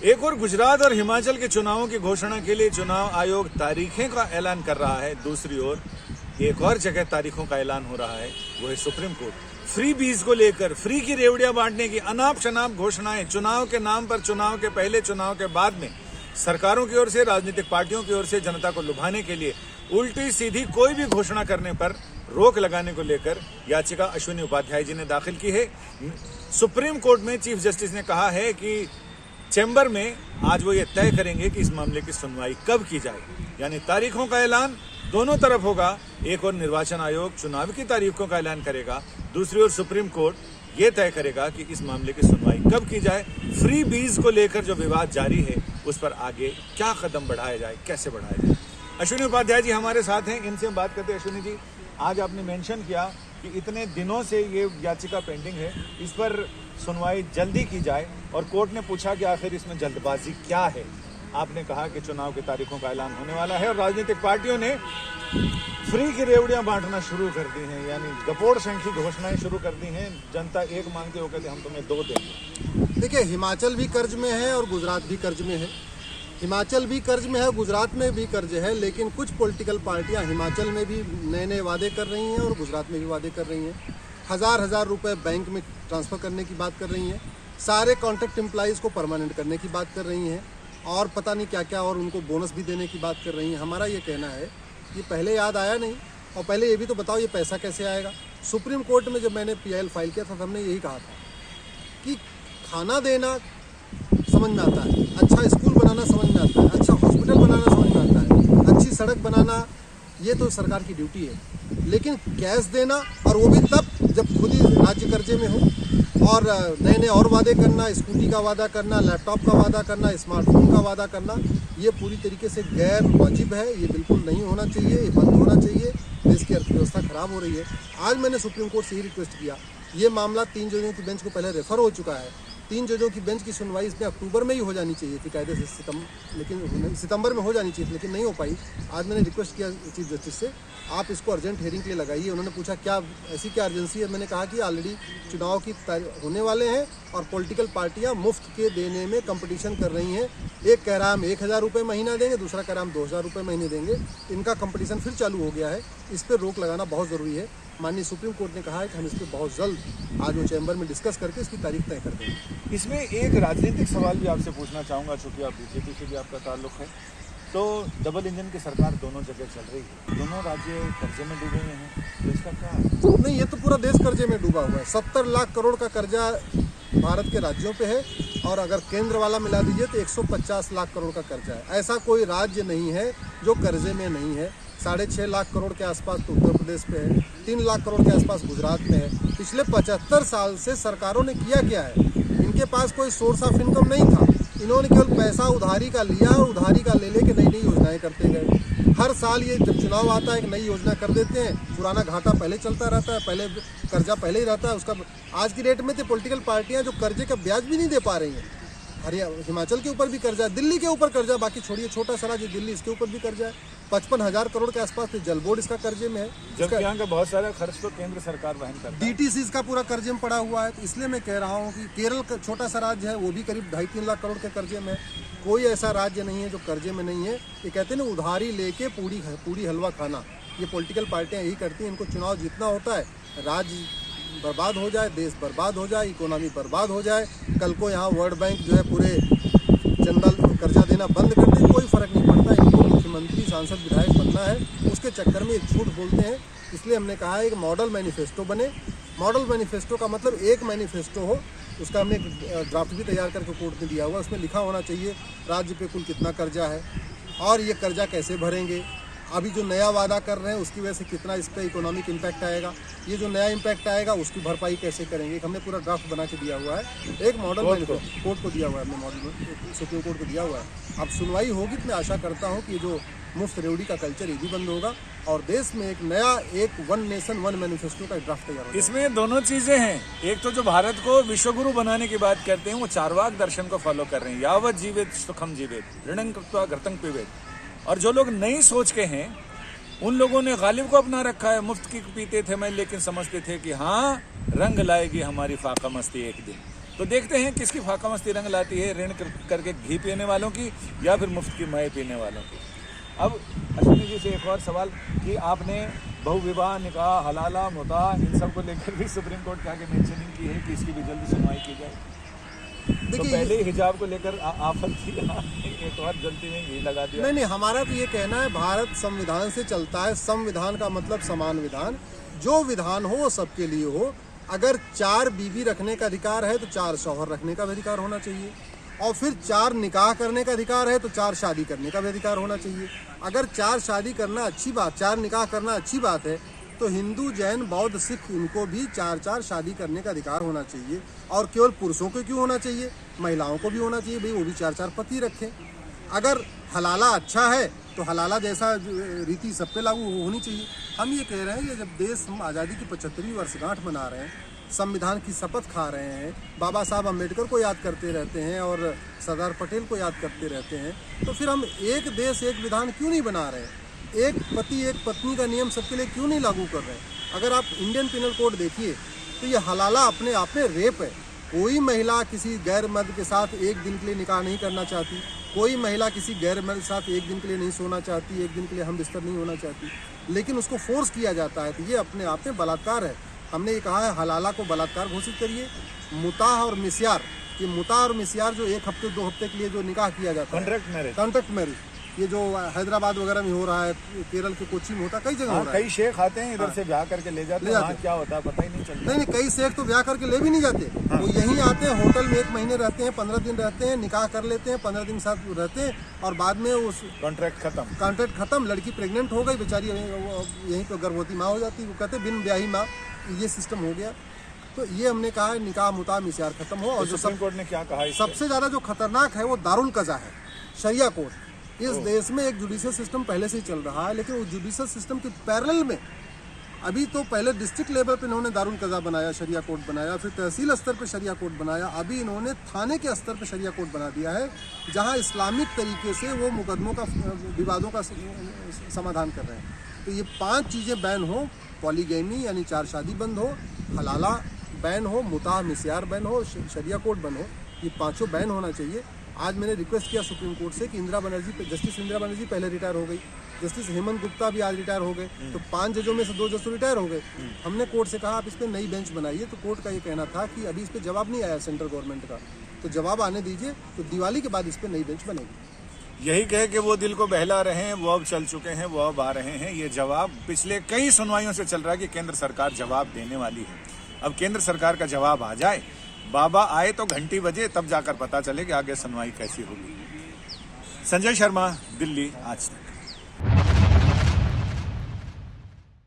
एक और गुजरात और हिमाचल के चुनावों की घोषणा के लिए चुनाव आयोग तारीखें का ऐलान कर रहा है। दूसरी ओर एक और जगह तारीखों का ऐलान हो रहा है, वो है सुप्रीम कोर्ट। फ्री बीज को लेकर फ्री की रेवड़ियां बांटने की अनाप शनाप घोषणाएं चुनाव के नाम पर, चुनाव के पहले, चुनाव के बाद में सरकारों की ओर से, राजनीतिक पार्टियों की ओर से जनता को लुभाने के लिए उल्टी सीधी कोई भी घोषणा करने पर रोक लगाने को लेकर याचिका अश्विनी उपाध्याय जी ने दाखिल की है। सुप्रीम कोर्ट में चीफ जस्टिस ने कहा है कि चैम्बर में आज वो ये तय करेंगे कि इस मामले की सुनवाई कब की जाए, यानी तारीखों का ऐलान दोनों तरफ होगा। एक और निर्वाचन आयोग चुनाव की तारीखों का ऐलान करेगा, दूसरी ओर सुप्रीम कोर्ट ये तय करेगा कि इस मामले की सुनवाई कब की जाए। फ्री बीज को लेकर जो विवाद जारी है उस पर आगे क्या कदम बढ़ाया जाए, कैसे बढ़ाया जाए। अश्विनी उपाध्याय जी हमारे साथ हैं, इनसे हम बात करते हैं। अश्विनी जी, आज आपने मेंशन किया कि इतने दिनों से ये याचिका पेंडिंग है, इस पर सुनवाई जल्दी की जाए, और कोर्ट ने पूछा कि आखिर इसमें जल्दबाजी क्या है। आपने कहा कि चुनाव की तारीखों का ऐलान होने वाला है और राजनीतिक पार्टियों ने फ्री की रेवड़ियां बांटना शुरू कर दी हैं, यानी गपोड़ संख्य घोषणाएं शुरू कर दी हैं। जनता एक मांगते हो कहते हम तुम्हें 2 देंगे। देखिए, हिमाचल भी कर्ज में है और गुजरात भी कर्ज में है। हिमाचल भी कर्ज में है, गुजरात में भी कर्ज है, लेकिन कुछ पॉलिटिकल पार्टियां हिमाचल में भी नए नए वादे कर रही हैं और गुजरात में भी वादे कर रही हैं। हजार रुपए बैंक में ट्रांसफ़र करने की बात कर रही हैं, सारे कॉन्ट्रैक्ट एम्प्लॉइज़ को परमानेंट करने की बात कर रही हैं, और पता नहीं क्या क्या, और उनको बोनस भी देने की बात कर रही हैं। हमारा ये कहना है कि पहले याद आया नहीं, और पहले ये भी तो बताओ ये पैसा कैसे आएगा। सुप्रीम कोर्ट में जब मैंने PIL फाइल किया था, हमने यही कहा था कि खाना देना समझ में आता है, अच्छा स्कूल बनाना समझ में आता है, अच्छा हॉस्पिटल बनाना समझ में आता है, अच्छी सड़क बनाना ये तो सरकार की ड्यूटी है, लेकिन कैश देना, और वो भी तब जब खुद ही राज्य कर्जे में हो, और नए नए और वादे करना, स्कूटी का वादा करना, लैपटॉप का वादा करना, स्मार्टफोन का वादा करना, ये पूरी तरीके से गैर वाजिब है। ये बिल्कुल नहीं होना चाहिए, ये बंद होना चाहिए। देश की अर्थव्यवस्था खराब हो रही है। आज मैंने सुप्रीम कोर्ट से ही रिक्वेस्ट किया, ये मामला 3 जजों की बेंच को पहले रेफर हो चुका है। 3 जजों की बेंच की सुनवाई इसमें अक्टूबर में ही हो जानी चाहिए थी कायदे से, लेकिन सितंबर में हो जानी चाहिए थी, लेकिन नहीं हो पाई। आज मैंने रिक्वेस्ट किया चीफ जस्टिस से, आप इसको अर्जेंट हेयरिंग के लिए लगाइए। उन्होंने पूछा क्या ऐसी क्या अर्जेंसी है, मैंने कहा कि ऑलरेडी चुनाव की होने वाले हैं और पॉलिटिकल पार्टियां मुफ्त के देने में कंपटीशन कर रही हैं। एक कह रहा हम 1000 रुपये महीना देंगे, दूसरा कह रहा हम 2000 रुपये महीने देंगे। इनका कंपटीशन फिर चालू हो गया है। इस पर रोक लगाना बहुत ज़रूरी है। माननीय सुप्रीम कोर्ट ने कहा है कि हम इस पर बहुत जल्द आज वो चैम्बर में डिस्कस करके इसकी तारीख तय कर देंगे। इसमें एक राजनीतिक सवाल भी आपसे पूछना चाहूँगा, चूँकि आप BJP से भी आपका ताल्लुक है, तो डबल इंजन की सरकार दोनों जगह चल रही है, दोनों राज्य कर्जे में डूबे हुए हैं, तो इसका क्या? नहीं, ये तो पूरा देश कर्जे में डूबा हुआ है। 70 लाख करोड़ का कर्जा भारत के राज्यों पे है, और अगर केंद्र वाला मिला दीजिए तो 150 लाख करोड़ का कर्जा है। ऐसा कोई राज्य नहीं है जो कर्जे में नहीं है। 6.5 लाख करोड़ के आसपास तो उत्तर प्रदेश पे है, 3 लाख करोड़ के आसपास गुजरात में है। पिछले 75 साल से सरकारों ने किया क्या है? इनके पास कोई सोर्स ऑफ इनकम नहीं था। इन्होंने केवल पैसा उधारी का लिया और उधारी का ले लेके नई नई योजनाएं करते गए। हर साल ये जब चुनाव आता है एक नई योजना कर देते हैं, पुराना घाटा पहले चलता रहता है, पहले कर्जा पहले ही रहता है उसका। आज की डेट में तो पॉलिटिकल पार्टियां जो कर्जे का ब्याज भी नहीं दे पा रही हैं। हिमाचल के ऊपर भी कर्जा है, दिल्ली के ऊपर कर्जा, बाकी छोड़िए छोटा सा राज्य दिल्ली, इसके ऊपर भी कर्जा है। 55,000 करोड़ के आसपास तो जल बोर्ड इसका कर्जे में है, जबकि यहाँ का बहुत सारा खर्च तो केंद्र सरकार वहन करती है। DTC इसका पूरा कर्जे में पड़ा हुआ है। तो इसलिए मैं कह रहा हूँ कि केरल का छोटा सा राज्य है, वो भी करीब 2.5-3 लाख करोड़ के कर्जे में है। कोई ऐसा राज्य नहीं है जो कर्जे में नहीं है। ये कहते हैं ना, उधारी लेके पूरी हलवा खाना, ये पॉलिटिकल पार्टियाँ यही करती हैं। इनको चुनाव जीतना होता है, राज्य बर्बाद हो जाए, देश बर्बाद हो जाए, इकोनॉमी बर्बाद हो जाए, कल को यहाँ वर्ल्ड बैंक जो है पूरे चंदा कर्जा देना बंद कर दे, कोई फर्क नहीं पड़ता। इनको मुख्यमंत्री, सांसद, विधायक बनना है, उसके चक्कर में एक झूठ बोलते हैं। इसलिए हमने कहा है एक मॉडल मैनिफेस्टो बने। मॉडल मैनिफेस्टो का मतलब एक मैनिफेस्टो हो, उसका हमने एक ड्राफ्ट भी तैयार करके कोर्ट में दिया हुआ। उसमें लिखा होना चाहिए राज्य पे कुल कितना कर्जा है और ये कर्जा कैसे भरेंगे, अभी जो नया वादा कर रहे हैं उसकी वजह से कितना इस पर इकोनॉमिक इम्पैक्ट आएगा, ये जो नया इम्पैक्ट आएगा उसकी भरपाई कैसे करेंगे। हमने पूरा ड्राफ्ट बना के दिया हुआ है। एक मॉडल कोर्ट को दिया हुआ है, हमने मॉडल सुप्रीम कोर्ट को दिया हुआ है। अब सुनवाई होगी तो मैं आशा करता हूँ कि जो मुफ्त रेवड़ी का कल्चर ये भी बंद होगा और देश में एक नया वन नेशन वन मैनिफेस्टो का ड्राफ्ट तैयार होगा। इसमें दोनों चीजें हैं। एक तो जो भारत को विश्वगुरु बनाने की बात करते हैं वो चारवाक दर्शन को फॉलो कर रहे हैं, यावत जीवेत सुखम जीवेत ऋणं कृत्वा घृतं पिबेत। और जो लोग नई सोच के हैं उन लोगों ने गालिब को अपना रखा है। मुफ्त की पीते थे मैं, लेकिन समझते थे कि हाँ रंग लाएगी हमारी फाका मस्ती एक दिन। तो देखते हैं किसकी फाका मस्ती रंग लाती है, ऋण करके घी पीने वालों की या फिर मुफ्त की मय पीने वालों की। अब अश्विनी जी से एक और सवाल कि आपने बहुविवाह, निकाह, हलाला, मुता इन सब को लेकर भी सुप्रीम कोर्ट के आगे मेंशनिंग की है कि इसकी भी जल्दी सुनवाई की जाए। तो पहले हिजाब को लेकर आफत थी, एक और जल्दी में घी लगा दिया। नहीं, हमारा तो ये कहना है भारत संविधान से चलता है। संविधान का मतलब समान विधान, जो विधान हो वो सबके लिए हो। अगर 4 बीवी रखने का अधिकार है तो 4 शौहर रखने का भी अधिकार होना चाहिए, और फिर 4 निकाह करने का अधिकार है तो 4 शादी करने का भी अधिकार होना चाहिए। अगर 4 शादी करना अच्छी बात, 4 निकाह करना अच्छी बात है, तो हिंदू, जैन, बौद्ध, सिख इनको भी 4-4 शादी करने का अधिकार होना चाहिए। और केवल पुरुषों को क्यों होना चाहिए, महिलाओं को भी होना चाहिए, भाई वो भी 4-4 पति रखें। अगर हलाला अच्छा है तो हलाला जैसा रीति सब पे लागू होनी चाहिए। हम ये कह रहे हैं कि जब देश हम आज़ादी की 75वीं वर्षगांठ मना रहे हैं, संविधान की शपथ खा रहे हैं, बाबा साहब अम्बेडकर को याद करते रहते हैं और सरदार पटेल को याद करते रहते हैं, तो फिर हम एक देश एक विधान क्यों नहीं बना रहे हैं? एक पति एक पत्नी का नियम सबके लिए क्यों नहीं लागू कर रहे हैं? अगर आप इंडियन पिनल कोड देखिए तो ये हलाला अपने आप में रेप है। कोई महिला किसी गैर मर्द के साथ एक दिन के लिए निकाह नहीं करना चाहती, कोई महिला किसी गैर मर्द के साथ एक दिन के लिए नहीं सोना चाहती, एक दिन के लिए हम बिस्तर नहीं होना चाहती, लेकिन उसको फोर्स किया जाता है, तो ये अपने आप में बलात्कार है। हमने ये कहा है हलाला को बलात्कार घोषित करिए। मुताह और मिस्यार, ये मुताह और मिस्यार जो 1 हफ्ते 2 हफ्ते के लिए जो निकाह किया जाता है, कॉन्ट्रैक्ट मैरिज, ये जो हैदराबाद वगैरह में हो रहा है, केरल के कोची में होता है, कई जगह हो रहा है। कई शेख आते हैं इधर से ब्याह करके ले जाते हैं, क्या होता है पता ही नहीं चलता। नहीं, कई शेख तो ब्याह करके ले भी नहीं जाते। वो यहीं आते हैं, होटल में 1 महीने रहते हैं, 15 दिन रहते हैं, निकाह कर लेते हैं, 15 दिन साथ रहते हैं और बाद में उस कॉन्ट्रैक्ट खत्म, लड़की प्रेग्नेंट हो गई बेचारी, यहीं पर गर्भवती माँ हो जाती, वो कहते बिन ब्याही माँ, ये सिस्टम हो गया। तो ये हमने कहा है निकाह मुता मिस्यार खत्म हो। और जो सुप्रीम कोर्ट ने क्या कहा, सबसे ज्यादा जो खतरनाक है वो दारुल कज़ा है, शरिया कोर्ट। इस देश में एक जुडिशियल सिस्टम पहले से ही चल रहा है, लेकिन उस जुडिशियल सिस्टम के पैरेलल में अभी तो पहले डिस्ट्रिक्ट लेवल पे इन्होंने दारुल कज़ा बनाया, शरिया कोर्ट बनाया, फिर तहसील स्तर पे शरिया कोर्ट बनाया, अभी इन्होंने थाने के स्तर पे शरिया कोर्ट बना दिया है, जहां इस्लामिक तरीके से वो मुकदमों का, विवादों का समाधान कर रहे हैं। तो ये 5 चीज़ें बैन हो, पॉलीगैमी यानी 4 शादी बंद हो, हलाला बैन हो, मुताह मिस्यार बैन हो, शरिया कोर्ट बंद हो, ये 5 बैन होना चाहिए। आज मैंने रिक्वेस्ट किया सुप्रीम कोर्ट से कि जस्टिस इंदिरा बनर्जी पहले रिटायर हो गई, जस्टिस हेमंत गुप्ता भी आज रिटायर हो गए, तो 5 जजों में से 2 जज तो रिटायर हो गए। हमने कोर्ट से कहा आप इस पर नई बेंच बनाइए, तो कोर्ट का ये कहना था कि अभी इस पर जवाब नहीं आया सेंट्रल गवर्नमेंट का, तो जवाब आने दीजिए, तो दिवाली के बाद इस पर नई बेंच बनेगी। यही कहे कि वो दिल को बहला रहे हैं, वो अब चल चुके हैं, वो अब आ रहे हैं। ये जवाब पिछले कई सुनवाइयों से चल रहा है कि केंद्र सरकार जवाब देने वाली है। अब केंद्र सरकार का जवाब आ जाए, बाबा आए तो घंटी बजे, तब जाकर पता चले कि आगे सुनवाई कैसी होगी। संजय शर्मा, दिल्ली, आज तक।